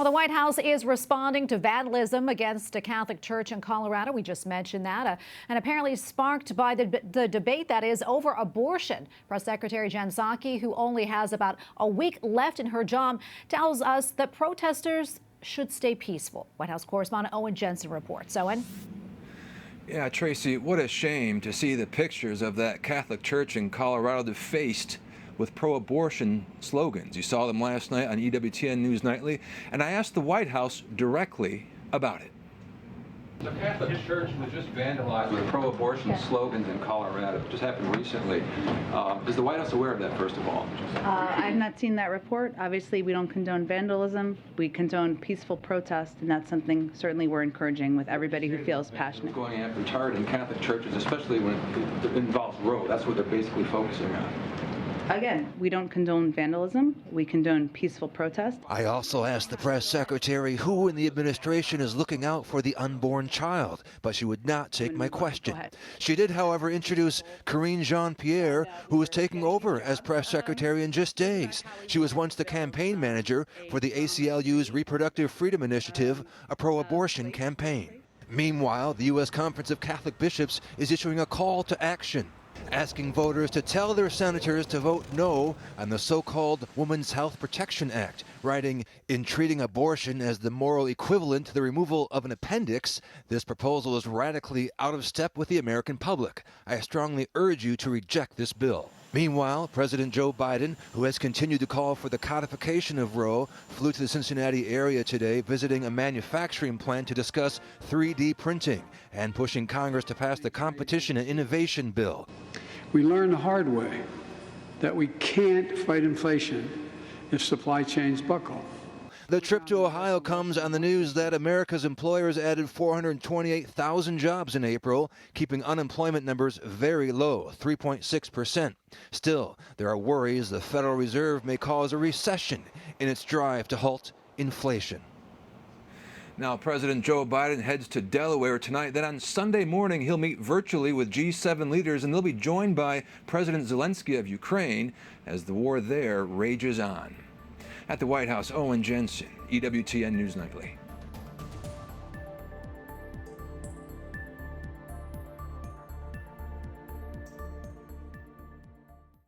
Well, the White House is responding to vandalism against a Catholic church in Colorado. We just mentioned that, and apparently sparked by the debate that is over abortion. Press Secretary Jen Psaki, who only has about a week left in her job, tells us that protesters should stay peaceful. White House correspondent Owen Jensen reports. Owen? Yeah, Tracy, what a shame to see the pictures of that Catholic church in Colorado defaced with pro-abortion slogans. You saw them last night on EWTN News Nightly, and I asked the White House directly about it. The Catholic Church was just vandalized with pro-abortion slogans in Colorado. It just happened recently. Is the White House aware of that, first of all? I've not seen that report. Obviously, we don't condone vandalism. We condone peaceful protest, and that's something certainly we're encouraging with everybody who feels passionate. Going after targeting Catholic churches, especially when it involves Roe. That's what they're basically focusing on. Again, we don't condone vandalism. We condone peaceful protest. I also asked the press secretary who in the administration is looking out for the unborn child, but she would not take my question. She did, however, introduce Karine Jean-Pierre, who is taking over as press secretary in just days. She was once the campaign manager for the ACLU's Reproductive Freedom Initiative, a pro-abortion campaign. Meanwhile, the U.S. Conference of Catholic Bishops is issuing a call to action, asking voters to tell their senators to vote no on the so-called Women's Health Protection Act, writing, "In treating abortion as the moral equivalent to the removal of an appendix, this proposal is radically out of step with the American public. I strongly urge you to reject this bill." Meanwhile, President Joe Biden, who has continued to call for the codification of Roe, flew to the Cincinnati area today, visiting a manufacturing plant to discuss 3D printing and pushing Congress to pass the Competition and Innovation Bill. We learned the hard way that we can't fight inflation if supply chains buckle. The trip to Ohio comes on the news that America's employers added 428,000 jobs in April, keeping unemployment numbers very low, 3.6%. Still, there are worries the Federal Reserve may cause a recession in its drive to halt inflation. Now, President Joe Biden heads to Delaware tonight. Then on Sunday morning, he'll meet virtually with G7 leaders, and they'll be joined by President Zelensky of Ukraine as the war there rages on. At the White House, Owen Jensen, EWTN News Nightly.